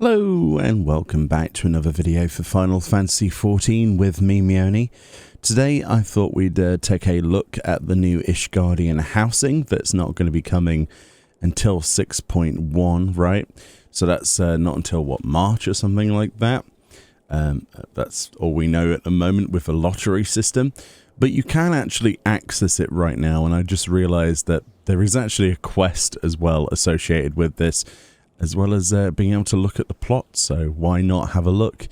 Hello and welcome back to another video for Final Fantasy XIV with me, Meoni. Today I thought we'd take a look at the new Ishgardian housing that's not going to be coming until 6.1, right? So that's not until, what, March or something like that. That's all we know at the moment with the lottery system. But you can actually access it right now, and I just realized that there is actually a quest as well associated with this, as well as being able to look at the plot, so why not have a look?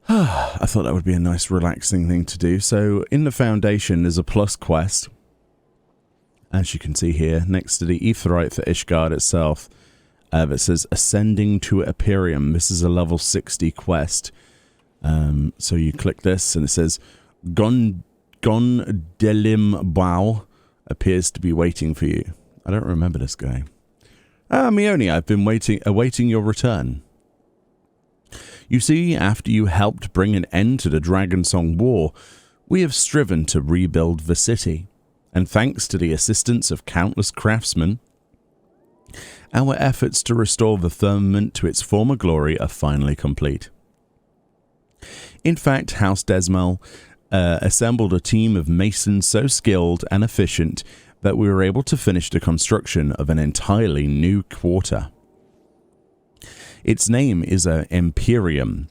I thought that would be a nice relaxing thing to do. So in the Foundation there's a plus quest, as you can see here, next to the Aetheryte for Ishgard itself, that says Ascending to Empyreum. This is a level 60 quest. So you click this and it says Gon Delim Bao appears to be waiting for you. I don't remember this guy. Meoni, I've been awaiting your return. You see, after you helped bring an end to the Dragonsong War, we have striven to rebuild the city, and thanks to the assistance of countless craftsmen, our efforts to restore the firmament to its former glory are finally complete. In fact, House Desmal assembled a team of masons so skilled and efficient that we were able to finish the construction of an entirely new quarter. Its name is Empyreum,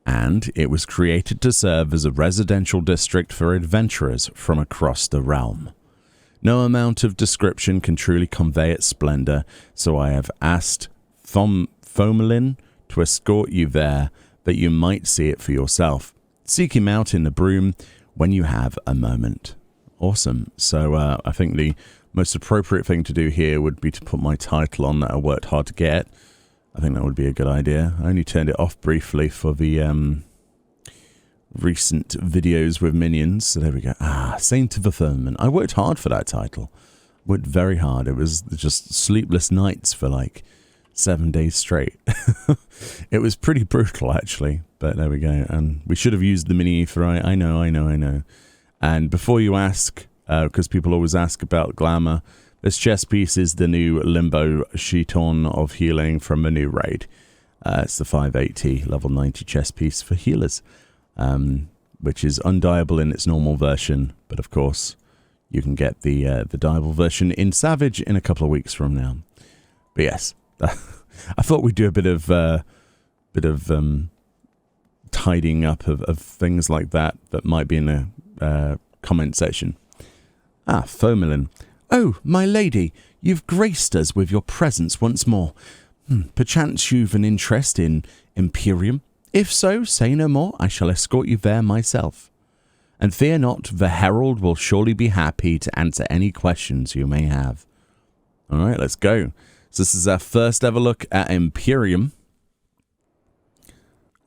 and it was created to serve as a residential district for adventurers from across the realm. No amount of description can truly convey its splendor, so I have asked Fomelin to escort you there, that you might see it for yourself. Seek him out in the broom when you have a moment. Awesome. So I think the most appropriate thing to do here would be to put my title on that I worked hard to get. I think that would be a good idea. I only turned it off briefly for the recent videos with minions. So there we go. Saint of the Firmament. I worked hard for that title. Worked very hard. It was just sleepless nights for like 7 days straight. It was pretty brutal actually. But there we go. And we should have used the mini Aetheryte. I know. And before you ask, because people always ask about glamour, this chest piece is the new Limbo Chiton of Healing from a new raid. It's the 580 level 90 chest piece for healers, which is undieable in its normal version. But of course, you can get the dieable version in Savage in a couple of weeks from now. But yes, I thought we'd do a bit of tidying up of things like that might be in the comment section. Fomelin. Oh, my lady, you've graced us with your presence once more. Perchance you've an interest in Empyreum? If so, say no more. I shall escort you there myself. And fear not, the Herald will surely be happy to answer any questions you may have. Alright, let's go. So this is our first ever look at Empyreum.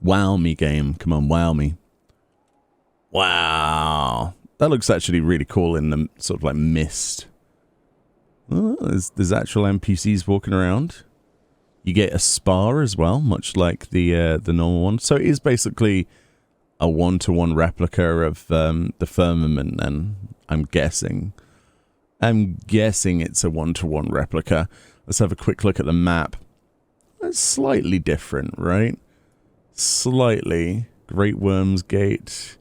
Wow me, game. Come on, wow me. Wow. That looks actually really cool in the sort of like mist. Oh, there's actual NPCs walking around. You get a spa as well, much like the normal one. So it is basically a one-to-one replica of the firmament, and I'm guessing it's a one-to-one replica. Let's have a quick look at the map. It's slightly different, right? Slightly. Great Worm's Gate.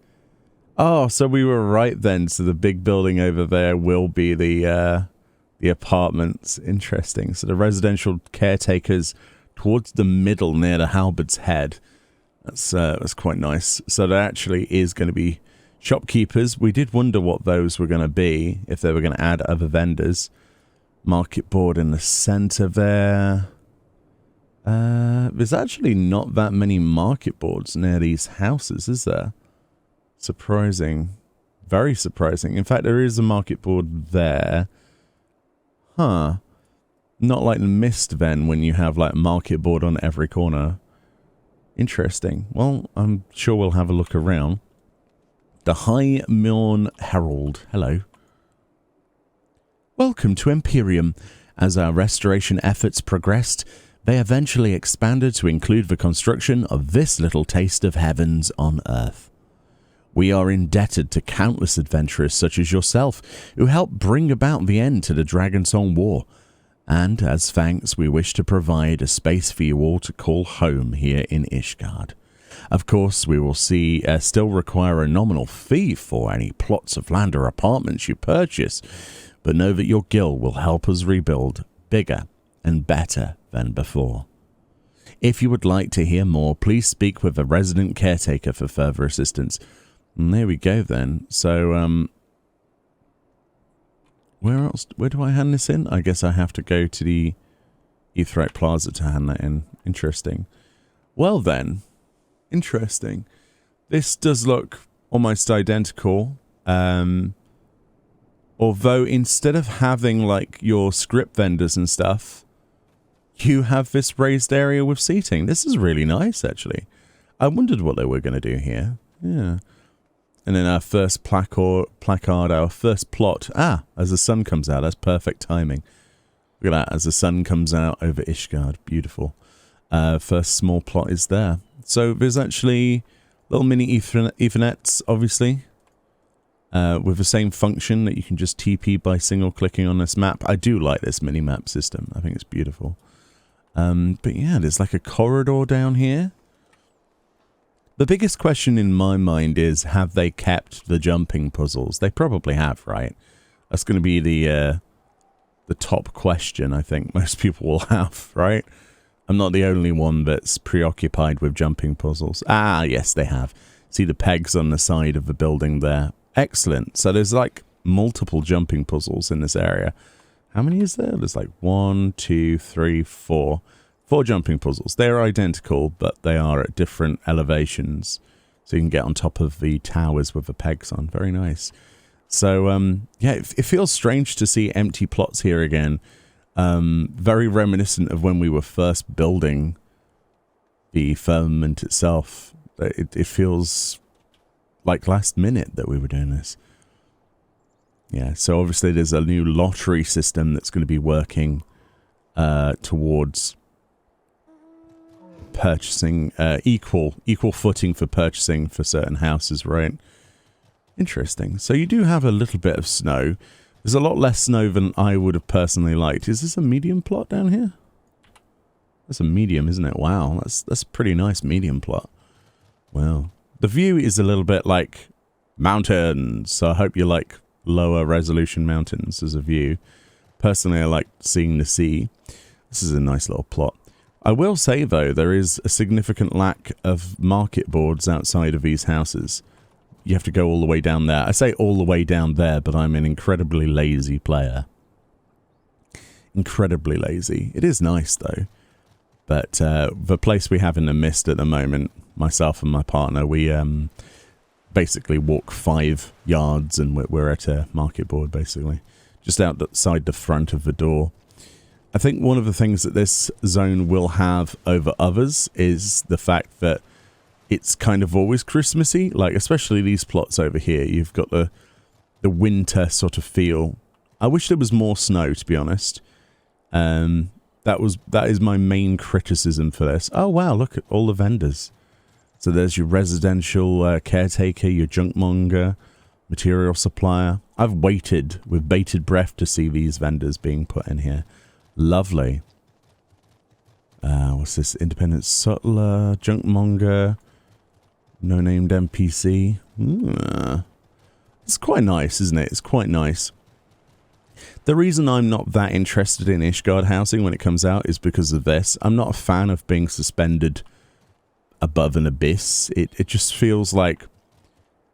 Oh, so we were right then. So the big building over there will be the apartments. Interesting. So the residential caretakers towards the middle near the halberd's head. That's quite nice. So there actually is going to be shopkeepers. We did wonder what those were going to be, if they were going to add other vendors. Market board in the center there. There's actually not that many market boards near these houses, is there? Surprising. Very surprising. In fact, there is a market board there. Huh. Not like the Mist then, when you have like a market board on every corner. Interesting. Well, I'm sure we'll have a look around. The High Morn Herald. Hello. Welcome to Empyreum. As our restoration efforts progressed, they eventually expanded to include the construction of this little taste of heavens on Earth. We are indebted to countless adventurers such as yourself, who helped bring about the end to the Dragonsong War. And as thanks, we wish to provide a space for you all to call home here in Ishgard. Of course, we will still require a nominal fee for any plots of land or apartments you purchase, but know that your guild will help us rebuild bigger and better than before. If you would like to hear more, please speak with a resident caretaker for further assistance. And there we go then. So, where do I hand this in? I guess I have to go to the Aetheryte Plaza to hand that in. Interesting. Well then, interesting. This does look almost identical. Although instead of having like your script vendors and stuff, you have this raised area with seating. This is really nice, actually. I wondered what they were going to do here. Yeah. And then our first placard, our first plot. As the sun comes out. That's perfect timing. Look at that, as the sun comes out over Ishgard. Beautiful. First small plot is there. So there's actually little mini Ethernets, obviously. With the same function that you can just TP by single clicking on this map. I do like this mini map system. I think it's beautiful. But yeah, there's like a corridor down here. The biggest question in my mind is, have they kept the jumping puzzles? They probably have, right? That's going to be the top question I think most people will have, right? I'm not the only one that's preoccupied with jumping puzzles. Yes, they have. See the pegs on the side of the building there. Excellent. So there's like multiple jumping puzzles in this area. How many is there? There's like 1, 2, 3, 4. 4 jumping puzzles. They're identical, but they are at different elevations. So you can get on top of the towers with the pegs on. Very nice. So, yeah, it feels strange to see empty plots here again. Very reminiscent of when we were first building the firmament itself. It feels like last minute that we were doing this. Yeah, so obviously there's a new lottery system that's going to be working towards purchasing equal footing for purchasing for certain houses, right? Interesting. So you do have a little bit of snow. There's a lot less snow than I would have personally liked. Is this a medium plot down here? That's a medium, isn't it? Wow, that's a pretty nice medium plot. Wow. The view is a little bit like mountains, so I hope you like lower resolution mountains as a view. Personally, I like seeing the sea. This is a nice little plot. I will say, though, there is a significant lack of market boards outside of these houses. You have to go all the way down there. I say all the way down there, but I'm an incredibly lazy player. Incredibly lazy. It is nice, though. But the place we have in the mist at the moment, myself and my partner, we basically walk 5 yards and we're at a market board, basically. Just outside the front of the door. I think one of the things that this zone will have over others is the fact that it's kind of always Christmassy, like especially these plots over here. You've got the winter sort of feel. I wish there was more snow, to be honest. That is my main criticism for this. Oh wow, look at all the vendors. So there's your residential caretaker, your junkmonger, material supplier. I've waited with bated breath to see these vendors being put in here. Lovely. What's this? Independent sutler, junkmonger, no-named NPC. It's quite nice, isn't it? It's quite nice. The reason I'm not that interested in Ishgard housing when it comes out is because of this. I'm not a fan of being suspended above an abyss. It just feels like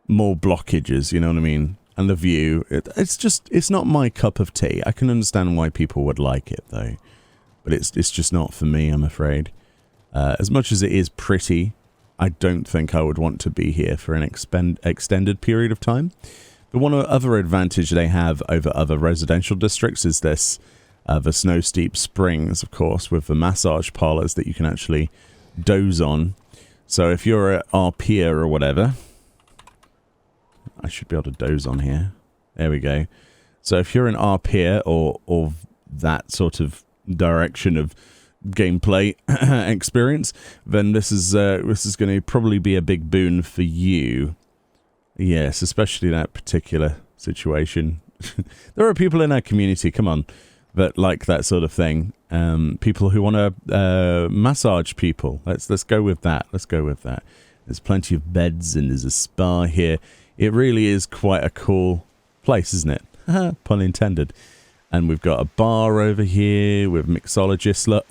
more blockages, you know what I mean? And the view, it's not my cup of tea. I can understand why people would like it, though. But it's just not for me, I'm afraid. As much as it is pretty, I don't think I would want to be here for an extended period of time. The one other advantage they have over other residential districts is this, the Snow Steep Springs, of course, with the massage parlors that you can actually doze on. So if you're at our pier or whatever, I should be able to doze on here. There we go. So if you're in our pier or that sort of direction of gameplay experience, then this is going to probably be a big boon for you. Yes, especially that particular situation. There are people in our community, come on, but like that sort of thing. People who want to massage people. Let's go with that. Let's go with that. There's plenty of beds and there's a spa here. It really is quite a cool place, isn't it? Pun intended. And we've got a bar over here with mixologists. Look.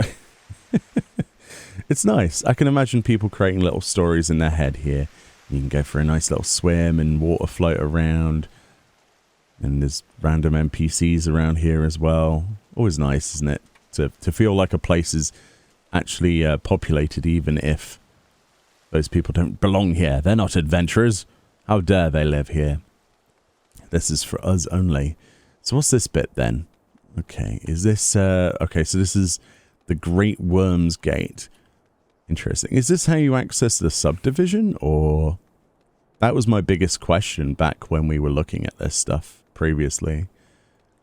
It's nice. I can imagine people creating little stories in their head here. You can go for a nice little swim and water float around. And there's random NPCs around here as well. Always nice, isn't it? To feel like a place is actually populated, even if those people don't belong here. They're not adventurers. How dare they live here? This is for us only. So what's this bit then? Okay, is this... okay, so this is the Great Worm's Gate. Interesting. Is this how you access the subdivision, or... That was my biggest question back when we were looking at this stuff previously.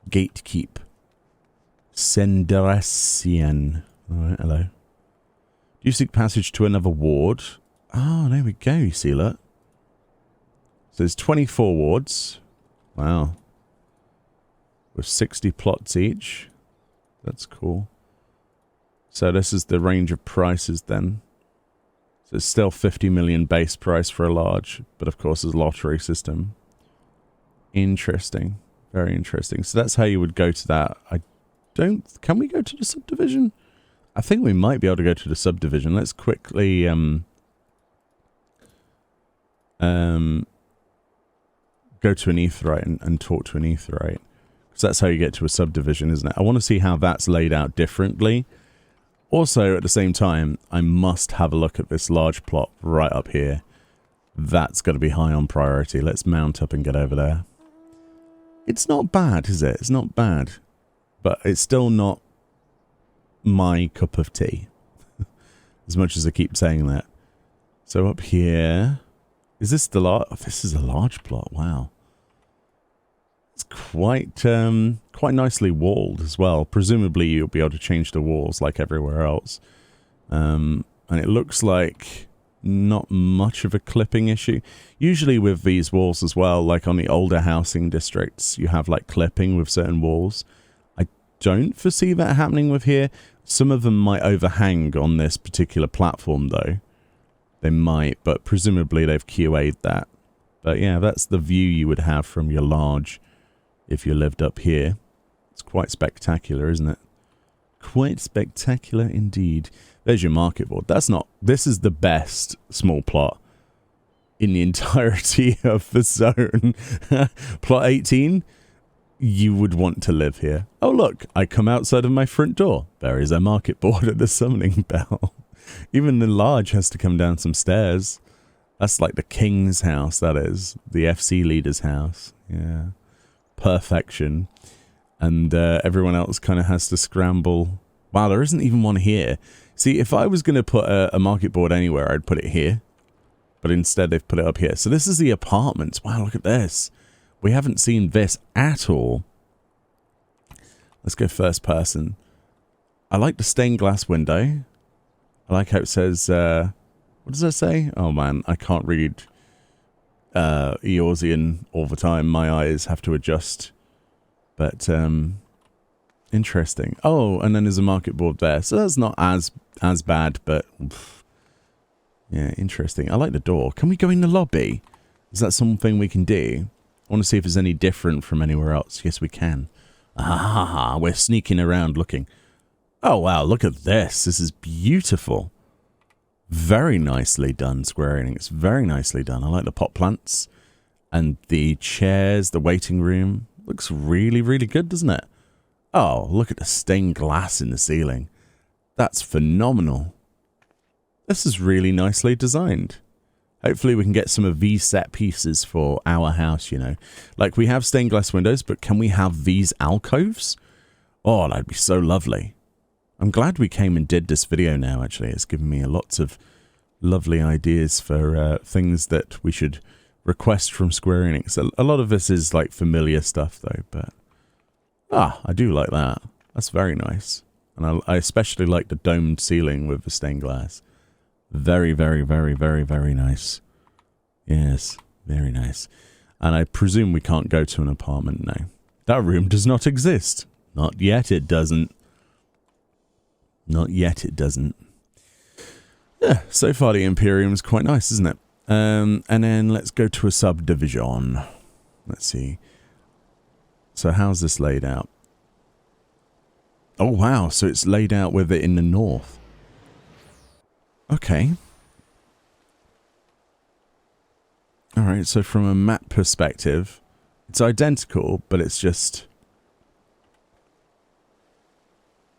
Gatekeep. Senderesian. Alright, hello. Do you seek passage to another ward? Oh, there we go, you see, look. So there's 24 wards. Wow. With 60 plots each. That's cool. So this is the range of prices then. So it's still 50 million base price for a large, but of course there's a lottery system. Interesting. Very interesting. So that's how you would go to that. Can we go to the subdivision? I think we might be able to go to the subdivision. Let's quickly go to an aetheryte and talk to an aetheryte. Because that's how you get to a subdivision, isn't it? I want to see how that's laid out differently. Also, at the same time, I must have a look at this large plot right up here. That's got to be high on priority. Let's mount up and get over there. It's not bad, is it? It's not bad. But it's still not my cup of tea. As much as I keep saying that. So up here... Is this the large... Oh, this is a large plot. Wow. It's quite nicely walled as well. Presumably you'll be able to change the walls like everywhere else. And it looks like not much of a clipping issue. Usually with these walls as well, like on the older housing districts, you have like clipping with certain walls. I don't foresee that happening with here. Some of them might overhang on this particular platform though. They might, but presumably they've QA'd that. But yeah, that's the view you would have from your large if you lived up here. It's quite spectacular, isn't it? Quite spectacular indeed. There's your market board. This is the best small plot in the entirety of the zone. Plot 18, you would want to live here. Oh look, I come outside of my front door. There is a market board at the summoning bell. Even the large has to come down some stairs. That's like the king's house, that is. The FC leader's house. Yeah. Perfection. And everyone else kind of has to scramble. Wow, there isn't even one here. See, if I was going to put a market board anywhere, I'd put it here. But instead, they've put it up here. So this is the apartments. Wow, look at this. We haven't seen this at all. Let's go first person. I like the stained glass window. I like how it says... what does that say? Oh man, I can't read Eorzean all the time. My eyes have to adjust. But, interesting. Oh, and then there's a market board there. So that's not as bad, but... Oof. Yeah, interesting. I like the door. Can we go in the lobby? Is that something we can do? I want to see if it's any different from anywhere else. Yes, we can. Ah, we're sneaking around looking. Oh, wow, look at this. This is beautiful. Very nicely done, Square Enix. Very nicely done. I like the pot plants and the chairs, the waiting room. Looks really, really good, doesn't it? Oh, look at the stained glass in the ceiling. That's phenomenal. This is really nicely designed. Hopefully we can get some of these set pieces for our house, you know. Like, we have stained glass windows, but can we have these alcoves? Oh, that'd be so lovely. I'm glad we came and did this video now, actually. It's given me lots of lovely ideas for things that we should request from Square Enix. A lot of this is, like, familiar stuff, though, but... Ah, I do like that. That's very nice. And I especially like the domed ceiling with the stained glass. Very, very, very, very, very nice. Yes, very nice. And I presume we can't go to an apartment now. That room does not exist. Not yet it doesn't. Not yet it doesn't. Yeah, so far the Empyreum's quite nice, isn't it? And then let's go to a subdivision. Let's see. So how's this laid out? Oh wow, so it's laid out with it in the north. Okay. Alright, so from a map perspective, it's identical, but it's just...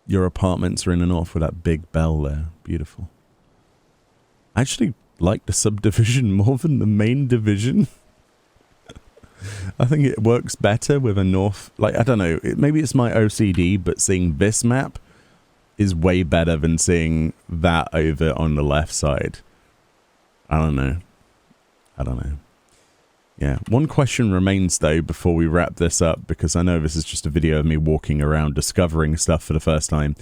your apartments are in the north with that big bell there. Beautiful. I actually like the subdivision more than the main division. I think it works better with a north... like, I don't know, maybe it's my OCD, but seeing this map is way better than seeing that over on the left side. I don't know. Yeah, one question remains, though, before we wrap this up, because I know this is just a video of me walking around discovering stuff for the first time.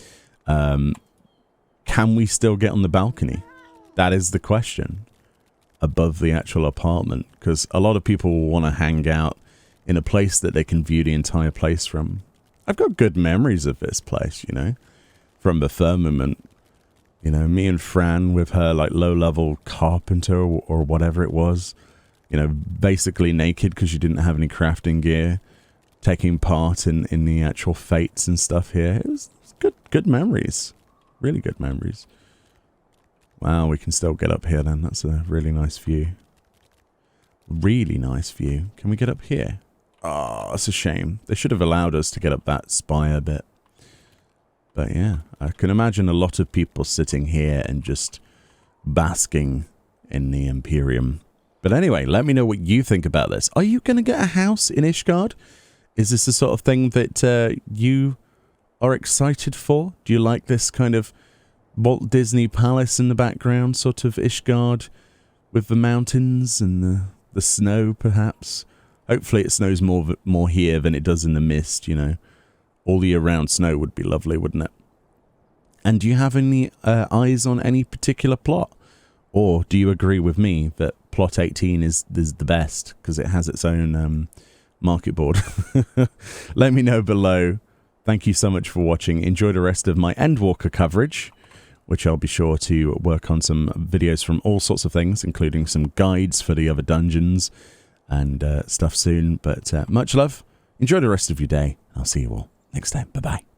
Can we still get on the balcony? That is the question. Above the actual apartment, because a lot of people will want to hang out in a place that they can view the entire place from. I've got good memories of this place, you know, from the firmament. You know, me and Fran with her like low-level carpenter or whatever it was, you know, basically naked because she didn't have any crafting gear, taking part in the actual fates and stuff here. It was good memories, really good memories. Wow, we can still get up here then. That's a really nice view. Really nice view. Can we get up here? Oh, that's a shame. They should have allowed us to get up that spire bit. But yeah, I can imagine a lot of people sitting here and just basking in the Empyreum. But anyway, let me know what you think about this. Are you going to get a house in Ishgard? Is this the sort of thing that you are excited for? Do you like this kind of Walt Disney Palace in the background, sort of Ishgard with the mountains and the snow, perhaps? Hopefully it snows more here than it does in the mist, you know. All year round snow would be lovely, wouldn't it? And do you have any eyes on any particular plot? Or do you agree with me that plot 18 is the best because it has its own market board? Let me know below. Thank you so much for watching. Enjoy the rest of my Endwalker coverage, which I'll be sure to work on some videos from all sorts of things, including some guides for the other dungeons and stuff soon. But much love. Enjoy the rest of your day. I'll see you all next time. Bye-bye.